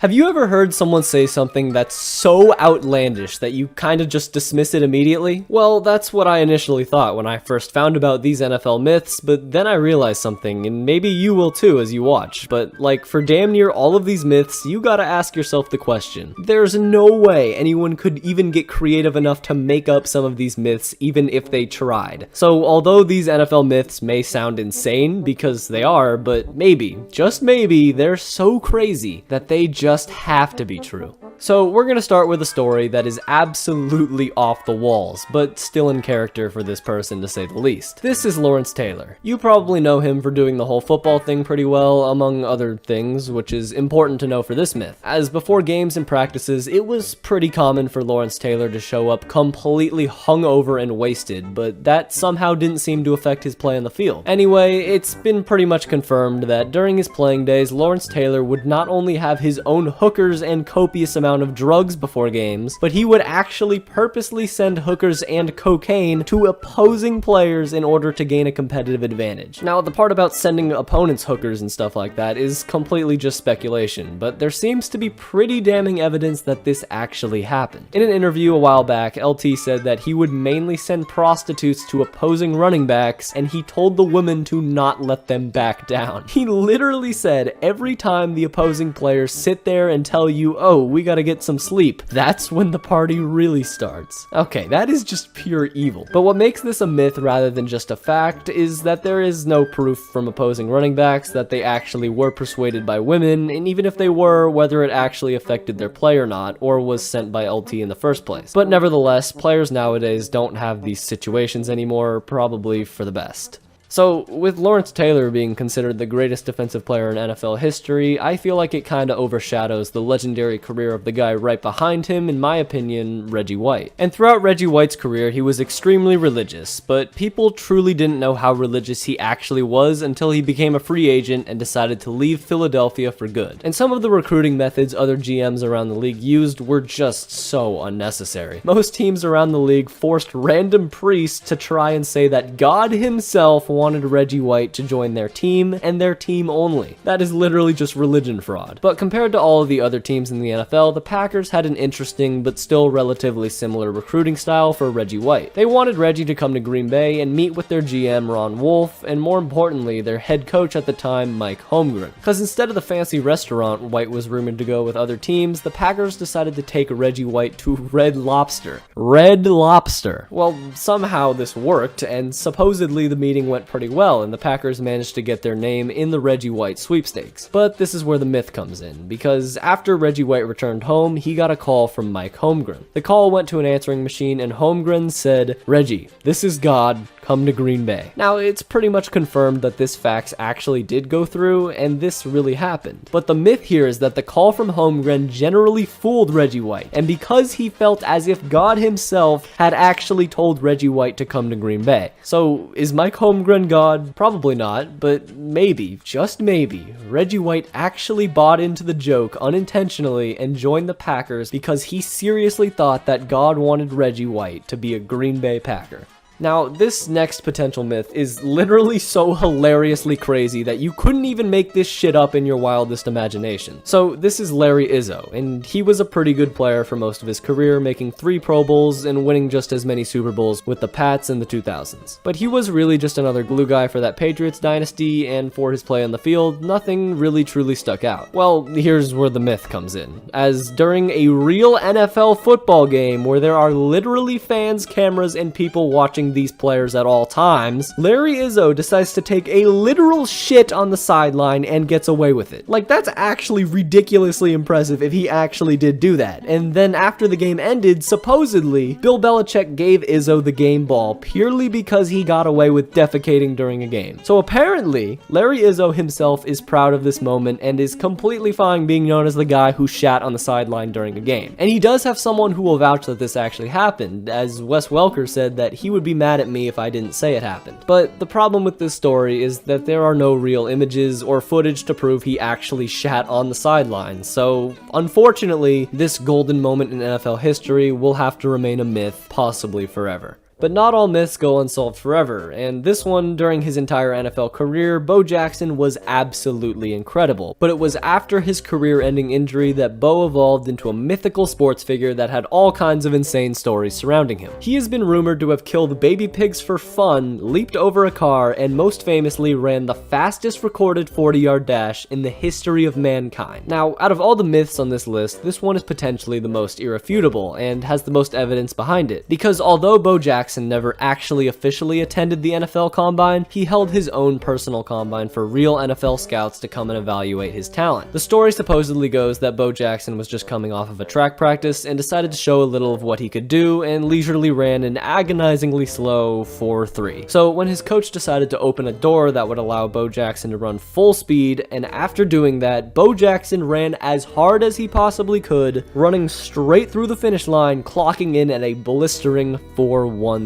Have you ever heard someone say something that's so outlandish that you kind of just dismiss it immediately? Well, that's what I initially thought when I first found about these NFL myths, but then I realized something, and maybe you will too as you watch, but like for damn near all of these myths, you gotta ask yourself the question. There's no way anyone could even get creative enough to make up some of these myths even if they tried. So although these NFL myths may sound insane, because they are, but maybe, just maybe, they're so crazy that they just have to be true. So we're gonna start with a story that is absolutely off the walls, but still in character for this person to say the least. This is Lawrence Taylor. You probably know him for doing the whole football thing pretty well, among other things, which is important to know for this myth, as before games and practices, it was pretty common for Lawrence Taylor to show up completely hungover and wasted, but that somehow didn't seem to affect his play on the field. Anyway, it's been pretty much confirmed that during his playing days, Lawrence Taylor would not only have his own hookers and copious amount of drugs before games, but he would actually purposely send hookers and cocaine to opposing players in order to gain a competitive advantage. Now, the part about sending opponents hookers and stuff like that is completely just speculation, but there seems to be pretty damning evidence that this actually happened. In an interview a while back, LT said that he would mainly send prostitutes to opposing running backs, and he told the women to not let them back down. He literally said every time the opposing players sit there and tell you, oh, we gotta get some sleep, that's when the party really starts. Okay, that is just pure evil. But what makes this a myth rather than just a fact is that there is no proof from opposing running backs that they actually were persuaded by women, and even if they were, whether it actually affected their play or not, or was sent by LT in the first place. But nevertheless, players nowadays don't have these situations anymore, probably for the best. So, with Lawrence Taylor being considered the greatest defensive player in NFL history, I feel like it kinda overshadows the legendary career of the guy right behind him, in my opinion, Reggie White. And throughout Reggie White's career, he was extremely religious, but people truly didn't know how religious he actually was until he became a free agent and decided to leave Philadelphia for good. And some of the recruiting methods other GMs around the league used were just so unnecessary. Most teams around the league forced random priests to try and say that God himself wanted Reggie White to join their team, and their team only. That is literally just religion fraud. But compared to all of the other teams in the NFL, the Packers had an interesting but still relatively similar recruiting style for Reggie White. They wanted Reggie to come to Green Bay and meet with their GM Ron Wolf, and more importantly, their head coach at the time, Mike Holmgren. Because instead of the fancy restaurant White was rumored to go with other teams, the Packers decided to take Reggie White to Red Lobster. Red Lobster. Well, somehow this worked, and supposedly the meeting went pretty well, and the Packers managed to get their name in the Reggie White sweepstakes. But this is where the myth comes in, because after Reggie White returned home, he got a call from Mike Holmgren. The call went to an answering machine, and Holmgren said, "Reggie, this is God, come to Green Bay." Now, it's pretty much confirmed that this fax actually did go through, and this really happened. But the myth here is that the call from Holmgren generally fooled Reggie White, and because he felt as if God himself had actually told Reggie White to come to Green Bay. So, is Mike Holmgren God? Probably not, but maybe, just maybe, Reggie White actually bought into the joke unintentionally and joined the Packers because he seriously thought that God wanted Reggie White to be a Green Bay Packer. Now, this next potential myth is literally so hilariously crazy that you couldn't even make this shit up in your wildest imagination. So, this is Larry Izzo, and he was a pretty good player for most of his career, making 3 Pro Bowls and winning just as many Super Bowls with the Pats in the 2000s. But he was really just another glue guy for that Patriots dynasty, and for his play on the field, nothing really truly stuck out. Well, here's where the myth comes in, as during a real NFL football game where there are literally fans, cameras, and people watching these players at all times, Larry Izzo decides to take a literal shit on the sideline and gets away with it. Like, that's actually ridiculously impressive if he actually did do that. And then after the game ended, supposedly, Bill Belichick gave Izzo the game ball purely because he got away with defecating during a game. So apparently, Larry Izzo himself is proud of this moment and is completely fine being known as the guy who shat on the sideline during a game. And he does have someone who will vouch that this actually happened, as Wes Welker said that he would be mad at me if I didn't say it happened. But the problem with this story is that there are no real images or footage to prove he actually shat on the sidelines, so unfortunately, this golden moment in NFL history will have to remain a myth, possibly forever. But not all myths go unsolved forever, and this one, during his entire NFL career, Bo Jackson was absolutely incredible. But it was after his career-ending injury that Bo evolved into a mythical sports figure that had all kinds of insane stories surrounding him. He has been rumored to have killed baby pigs for fun, leaped over a car, and most famously ran the fastest recorded 40-yard dash in the history of mankind. Now, out of all the myths on this list, this one is potentially the most irrefutable and has the most evidence behind it, because although Bo Jackson never actually officially attended the NFL Combine, he held his own personal combine for real NFL scouts to come and evaluate his talent. The story supposedly goes that Bo Jackson was just coming off of a track practice and decided to show a little of what he could do and leisurely ran an agonizingly slow 4.3. So when his coach decided to open a door that would allow Bo Jackson to run full speed, and after doing that, Bo Jackson ran as hard as he possibly could, running straight through the finish line, clocking in at a blistering 4.13.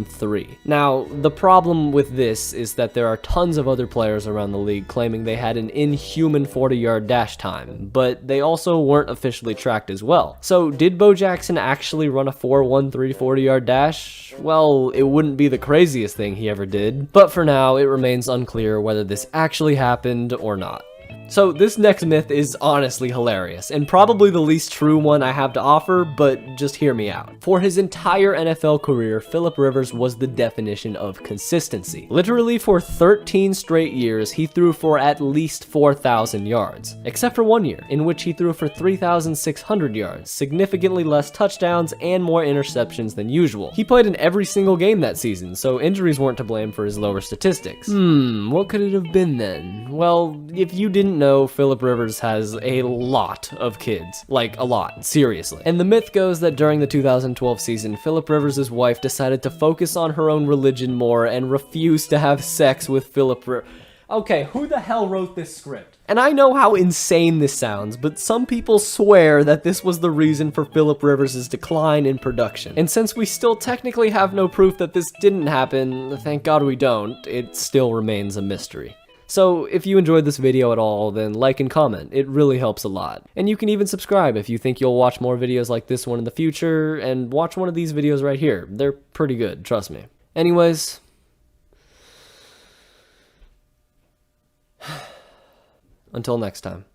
Now, the problem with this is that there are tons of other players around the league claiming they had an inhuman 40-yard dash time, but they also weren't officially tracked as well. So did Bo Jackson actually run a 4.13 40-yard dash? Well, it wouldn't be the craziest thing he ever did, but for now, it remains unclear whether this actually happened or not. So this next myth is honestly hilarious, and probably the least true one I have to offer, but just hear me out. For his entire NFL career, Philip Rivers was the definition of consistency. Literally for 13 straight years, he threw for at least 4,000 yards, except for 1 year, in which he threw for 3,600 yards, significantly less touchdowns and more interceptions than usual. He played in every single game that season, so injuries weren't to blame for his lower statistics. What could it have been then? Well, if you didn't know, Philip Rivers has a lot of kids. Like, a lot. Seriously. And the myth goes that during the 2012 season, Philip Rivers' wife decided to focus on her own religion more and refused to have sex with Philip Rivers. Okay, who the hell wrote this script? And I know how insane this sounds, but some people swear that this was the reason for Philip Rivers' decline in production. And since we still technically have no proof that this didn't happen, thank God we don't, it still remains a mystery. So if you enjoyed this video at all, then like and comment, it really helps a lot. And you can even subscribe if you think you'll watch more videos like this one in the future, and watch one of these videos right here. They're pretty good, trust me. Anyways, until next time.